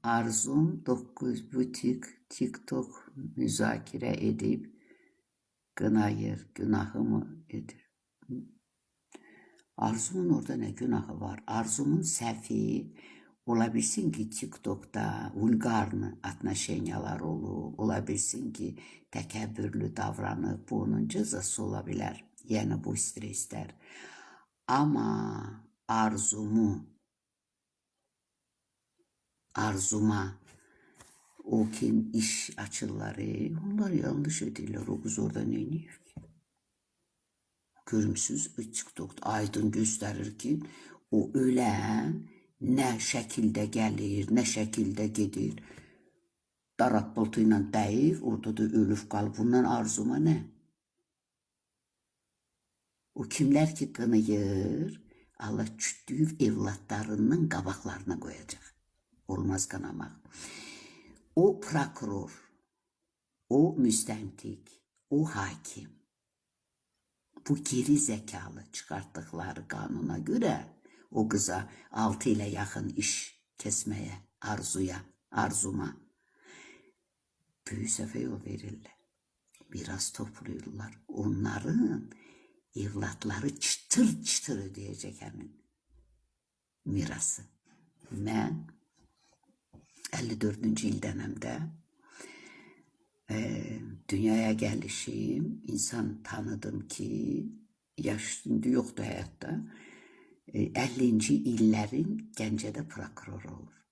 Arzum 9 butik TikTok müzakere edip kınayır, günahı mı edir? Arzumun orada ne günahı var? Arzumun səhvi ola bilsin ki TikTok'da vulgarlı atnaşenyalar olur. Ola bilsin ki təkəbbürlü davranıb. Bu onun cezası ola bilər. Yəni bu streslər. Ama arzuma o kim iş açıları onlar yanlış edirlər. O kız orada ne ediyor ki? Görümsüz TikTok'da aydın gösterir ki o ölen ne şekilde gelir, ne şekilde gedir. Daraqboltuyla dəyir, orada da ölüb qalıb. Bundan arzuma ne? O kimler ki qınıyır, Allah kütlüyüb evlatlarının qabaqlarına koyacak. Olmaz qanamaq. O prokuror, o müstəntiq, o hakim. Bu geri zekalı çıkarttıkları kanuna göre o kıza 6 ile yakın iş kesmeye, arzuma büyük sefer yol verirler. Biraz topluyorlar. Onların evlatları çıtır çıtır ödeyecek hemen mirası. Ben 54. il dönemde dünyaya gelişim, insan tanıdım ki yaş şimdi yoktu hayatta. 50. illerin Gəncədə prokuror olur.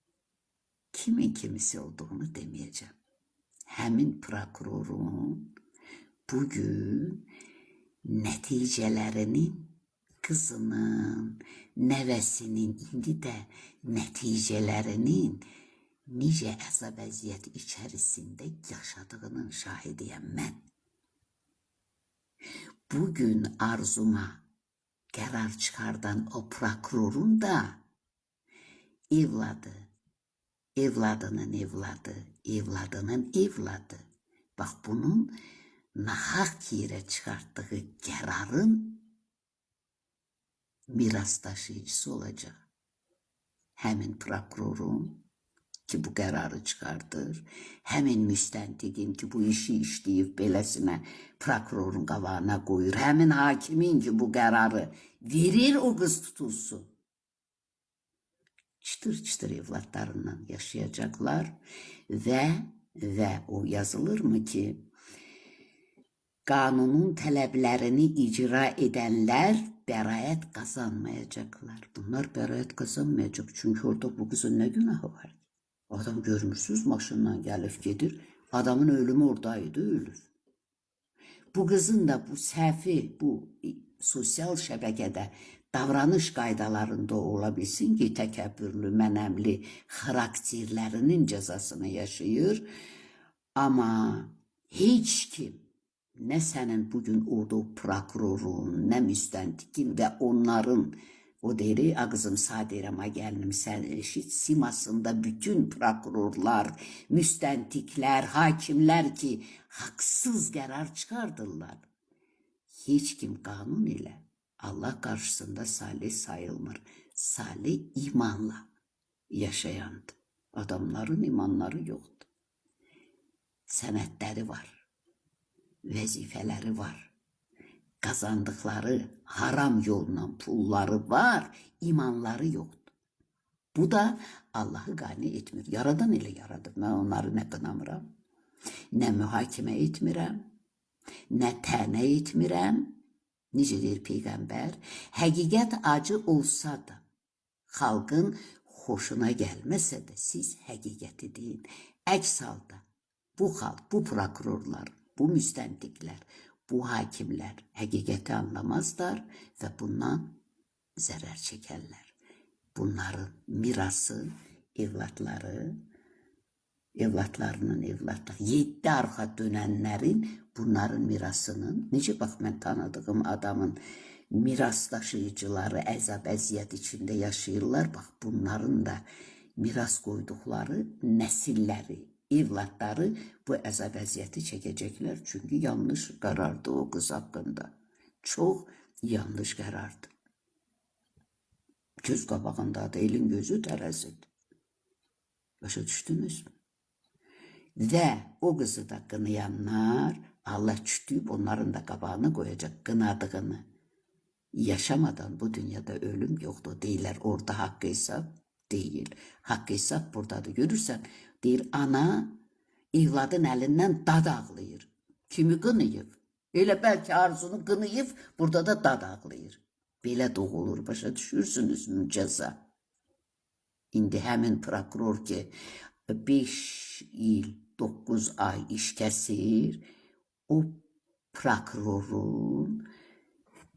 Kimin kimisi olduğunu demeyeceğim. Həmin prokurorun bugün neticelerinin kızının, nəvəsinin, indi də neticelerinin nice əzab əziyyət içərisində yaşadığının şahidiyəm mən. Bugün arzuma qərar çıxardan o prokurorun da evladı, evladının evladı, evladının evladı. Bax bunun nahaq yerə çıxartdığı qərarın miras daşıyıcısı olacaq. Həmin prokurorun ki bu kararı çıkartır. Həmin müstəntiqin ki bu işi işləyib beləsinə prokurorun qabağına qoyur. Həmin hakimin ki bu kararı verir o kız tutulsun. Çıtır çıtır evlatlarından yaşayacaklar ve o yazılır mı ki kanunun tələblərini icra edenler bəraət kazanmayacaklar. Bunlar bəraət kazanmayacak çünkü orada bu kızın ne günahı var? Adam görmüşsüz maşından gelip gedir. Adamın ölümü oradaydı, ölür. Bu kızın da bu səhvi, bu sosyal şəbəkədə davranış qaydalarında olabilsin ki, təkəbbürlü, mənəmli xarakterlərinin cəzasını yaşayır. Ama hiç kim, ne senin bugün orada prokurorun, ne müstəntiqin ve onların o deri ağzım sadirama gəlinim sen eşit simasında bütün prokurorlar, müstəntiklər, hakimler ki haksız qərar çıxardırlar. Hiç kim kanun ile Allah karşısında salih sayılmır. Salih imanla yaşayandı. Adamların imanları yoktu. Sənədləri var. Vəzifələri var. Kazandıkları haram yolla pulları var, imanları yoktu. Bu da Allah'ı gani etmir. Yaradan ile yaradı. Ben onları ne kınamıram, ne mühakime etmirəm, ne tənə etmirəm. Necə deyir Peygamber? Həqiqət acı olsa da, xalqın xoşuna gəlməsə də siz həqiqəti deyin. Əks halda bu xalq, bu prokurorlar, bu müstəntiqlər, bu hakimler hakikati anlamazlar ve bundan zarar çekerler. Bunların mirası, evlatlarının evlatları, 7 arxa dönenlerin bunların mirasının, necə bax mən tanıdığım adamın miras daşıyıcıları əzab əziyyət içinde yaşayırlar. Bax bunların da miras koydukları nesilleri, evlatları bu əzab əziyyəti çəkəcəklər. Çünkü yanlış karardı o kız hakkında. Çok yanlış karardı. Göz qabağındadır, elin gözü tərəzidir. Başa düşdünüz mü? Ve o kızı da kınayanlar Allah çütüyüp onların da qabağına koyacak kınadığını. Yaşamadan bu dünyada ölüm yoktu deyirlər. Orada haqqı hesab değil. Haqqı hesab buradadır. Görürsən, deyir ana evladın əlindən dad ağlayır. Kimi qınıyıb? Elə bəlkə arzunu qınıyıb, burada da dad ağlayır. Belə doğulur, başa düşürsünüzmü cəza? İndi həmin prokuror ki 5 il 9 ay iş kəsir, o prokurorun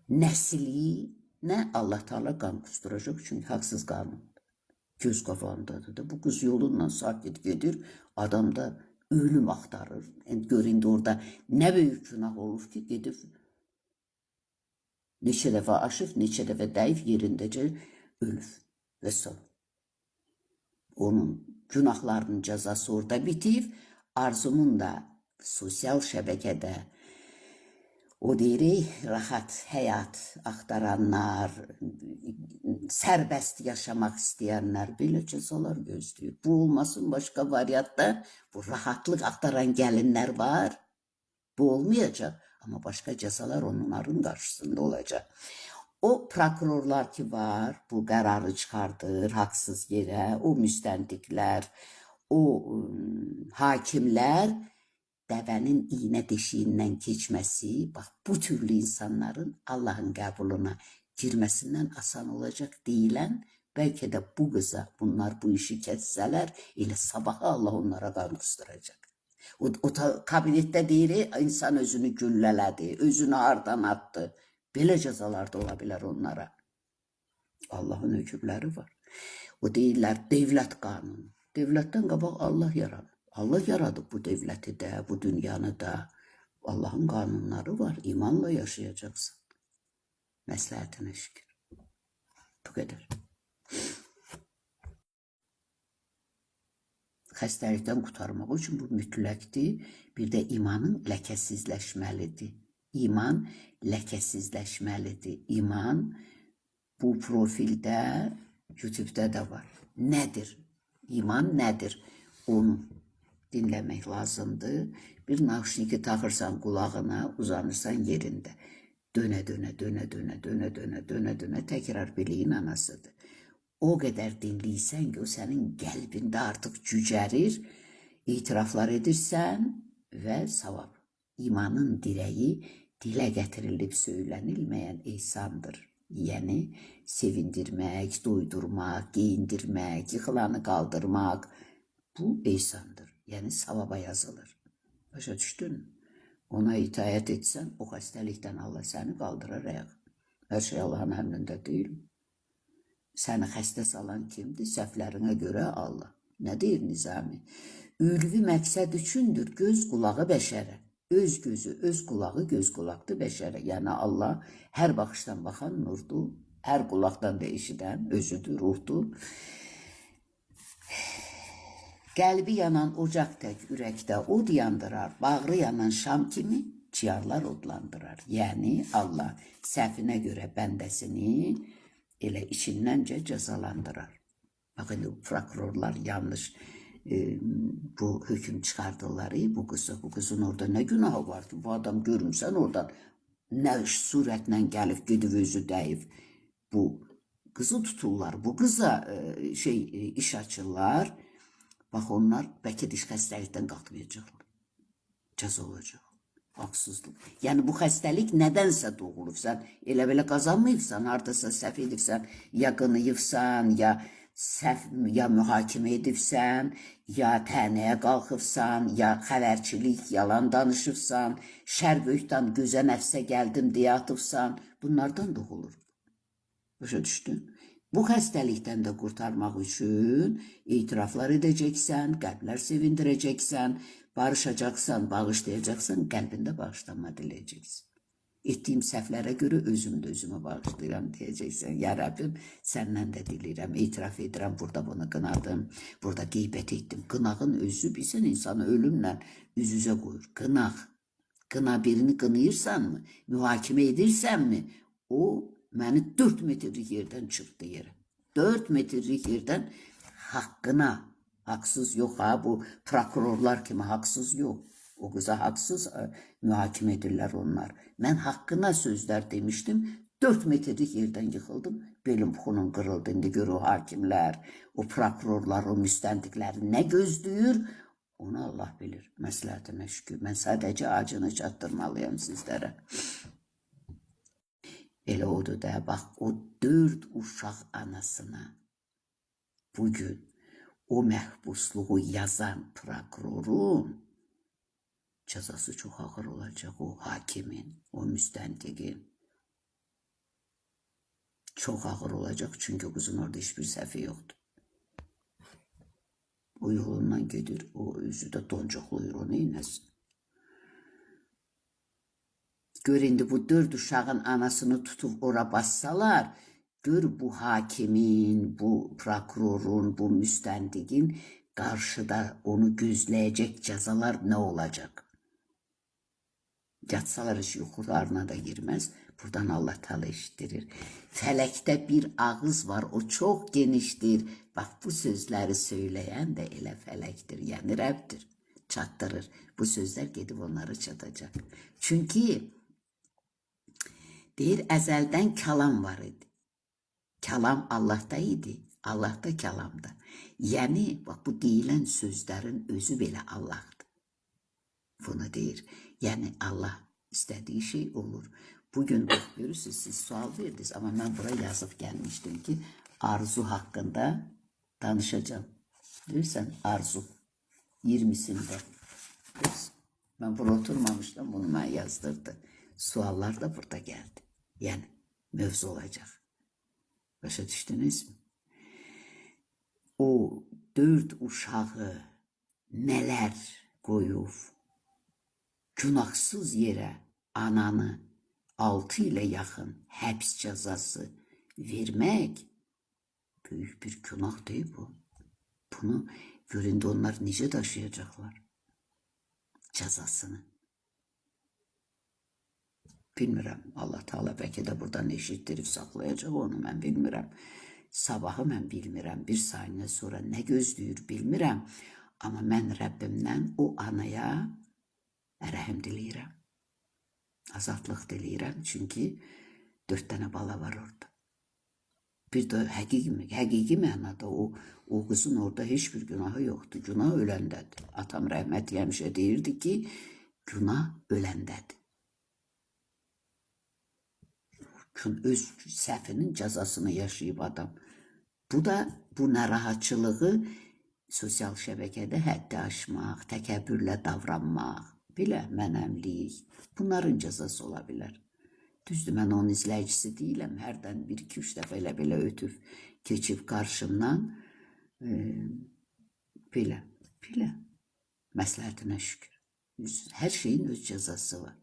nəslinə Allah Teala qan kusturacaq, çünki haqsız qanun. Göz qavandadır da. Bu kız yolundan sakit gedir, adam da ölüm axtarır. Yəni göründə orada nə böyük günah olur ki, gedib neçə dəfə aşıb, neçə dəfə dəyib yerindəcə ölür və son. Onun günahlarının cəzası orada bitib, Arzumun da sosial şəbəkədə o deyirik, rahat həyat axtaranlar, sərbəst yaşamaq istəyənlər belə cəzalar gözləyir. Bu olmasın, başqa variantda bu rahatlıq axtaran gəlinlər var. Bu olmayacaq, amma başqa cəzalar onların qarşısında olacaq. O prokurorlar ki var, bu qərarı çıxardır haqsız yerə, o müstəntiqlər, o hakimlər dəvənin iynə deşiyindən keçməsi, bax bu türlü insanların Allahın qəbuluna girməsindən asan olacaq deyilən, bəlkə də bu qıza bunlar bu işi kəssələr, elə sabaha Allah onlara qan qusturacaq. O kabinetdə deyir, insan özünü güllələdi, özünü hardan attı. Belə cəzalar da ola bilər onlara. Allahın hökmləri var. O deyirlər, devlət qanunu. Devlətdən qabaq Allah yaradıb. Allah yaradıb bu devləti də, bu dünyanı da. Allahın qanunları var. İmanla yaşayacaqsın. Məsləhətinə şükür. Bu qədər. Xəstəlikdən qurtarmaq üçün bu mütləqdir. Bir də imanın ləkəsizləşməlidir. İman ləkəsizləşməlidir. İman bu profildə, YouTube'da da var. Nədir? İman nədir? Onu dinləmək lazımdır. Bir naşniki taxırsan qulağına, uzanırsan yerində. Dönə, dönə, dönə, dönə, dönə, dönə, dönə, dönə, təkrar biliyin anasıdır. O qədər dinləyirsən ki, o sənin qəlbində artıq cücərir, itiraflar edirsən və savab. İmanın dirəyi dilə gətirilib söylənilməyən ehsandır. Yəni, sevindirmək, doydurmaq, geyindirmək, yıxılanı qaldırmaq, bu ehsandır. Yəni, savaba yazılır. Başa düşdün? Ona itayət etsən, o xəstəlikdən Allah səni qaldıraraq. Hər şey Allahın əmrində deyil. Səni xəstə salan kimdir? Səhvlərinə görə Allah. Nə deyir Nizami? Ülvi məqsəd üçündür göz qulağı bəşərə. Öz gözü, öz qulağı, göz qulaqdır bəşərə. Yəni Allah hər baxışdan baxan nurdur, hər qulaqdan da eşidən özüdür, ruhdur. Qəlbi yanan ocaq tək ürəkdə od yandırar, bağrı yanan şam kimi ciyarlar odlandırar. Yəni Allah səhvinə görə bəndəsini elə içindəncə cəzalandırar. Bax, indi prokurorlar yanlış bu hüküm çıxardılar bu qıza. Bu qızın orada nə günahı var ki? Bu adam görmüsən oradan nə surətlə gəlib, gedib özü dəyib. Bu qızı tuturlar, bu qıza iş açırlar. Bax, onlar bəlkə diş xəstəlikdən qalxmayacaqlar. Cəza olacaq. Haqsızlıq. Yəni, bu xəstəlik nədənsə doğulub. Sən elə belə qazanmayıbsan, haradasa səhv edibsən, ya qınıyıbsan, ya mühakimə edibsən, ya tənəyə qalxıbsan, ya xəbərçilik, yalan danışıbsan, şər böyükdən gözə nəfsə gəldim deyə atıbsan, bunlardan doğulur. Başa düşdün? Bu xəstəlikdən də qurtarmaq üçün itiraflar edəcəksən, qəlblər sevindirəcəksən, barışacaqsan, bağışlayacaqsan, qəlbində bağışlanma diləyəcəksən. Etdiyim səhvlərə görə özüm də özümə bağışlayıram deyəcəksən. Ya Rəbbim, səndən də diləyirəm, etiraf edirəm, burada bunu qınadım, burada qeybət etdim. Qınağın özü bilsən insanı ölümlə üz-üzə qoyur. Qınaq. Qına birini qınayırsanmı, mühakimə edirsənmi, o məni 4 metrlik yerdən çıxdı yerə. 4 metrlik yerdən haqqına Haksız yok ha, bu prokurorlar kimi haksız yok. O kıza haksız mühakeme edirlər onlar. Ben hakkına sözler demiştim. 4 metrelik yerden yıkıldım. Belim buxunum kırıldı. İndi gör o hakimler, o prokurorlar, o müstəndikləri ne gözləyir? Onu Allah bilir. Məsləhətinə şükür. Ben sadece acını çatdırmalıyam sizlere. Elə odur da, bax, o 4 uşaq anasına bugün o məhbusluğu yazan prokurorun cezası çok ağır olacak, o hakimin, o müstəntiqin. Çok ağır olacak çünkü kızın orada hiçbir səhvi yoktu. O yolundan gedir, o özü de doncuqluyur, o neynəsin? Gör indi bu 4 uşağın anasını tutup ora bassalar, gör bu hakimin, bu prokurorun, bu müstəntiqin karşıda onu gözleyecek cezalar ne olacak? Yatsalar iş yuxularına da girmez. Buradan Allah Teala eşittirir. Felekte bir ağız var, o çok geniştir. Bak, bu sözleri söyleyen de elə felektir, yani Rəbdir. Çattırır. Bu sözler gedib onları çatacak. Çünkü deyir, əzəldən kalam var idi. Kalam Allah'ta idi. Allah da kalamda. Yani bak, bu deyilən sözlerin özü belə Allah'dır. Bunu deyir. Yani Allah istediği şey olur. Bugün bak, görürsünüz, siz sual verdiniz ama ben buraya yazıp gelmiştim ki arzu hakkında danışacağım. Bilirsen arzu 20'sinde. Ben burada oturmamıştım, bunu ben yazdırdı. Suallar da burada geldi. Yani mevzu olacak. Başa düştünüz mü? O 4 uşağı neler koyup günahsız yere ananı 6 ile yakın həbs cezası vermek büyük bir günah değil bu. Bunu göründü, onlar necə taşıyacaklar cezasını. Bilmirəm, Allah Teala belki de buradan eşittirip saklayacak onu, ben bilmirəm. Sabahı mən bilmirəm, bir saniye sonra ne gözləyir bilmirəm. Ama mən Rəbbimdən o anaya rəhim diləyirəm. Azadlıq diləyirəm, çünkü 4 tane bala var orada. Bir de həqiqi mənada o kızın orada hiçbir günahı yoktu. Günah öləndədir. Atam rəhmət həmişə deyirdi ki, günah öləndədir. Öz səhvinin cəzasını yaşayıb adam. Bu da bu narahatçılığı sosial şəbəkədə həddi aşmaq, təkəbbürlə davranmaq, belə mənəmlik, bunların cəzası ola bilər. Düzdür, mən onun izləyicisi deyiləm. Hərdən 1-2-3 dəfə elə ötüb keçib qarşımdan. Belə. Məsləhətinə şükür. Hər şeyin öz cəzası var.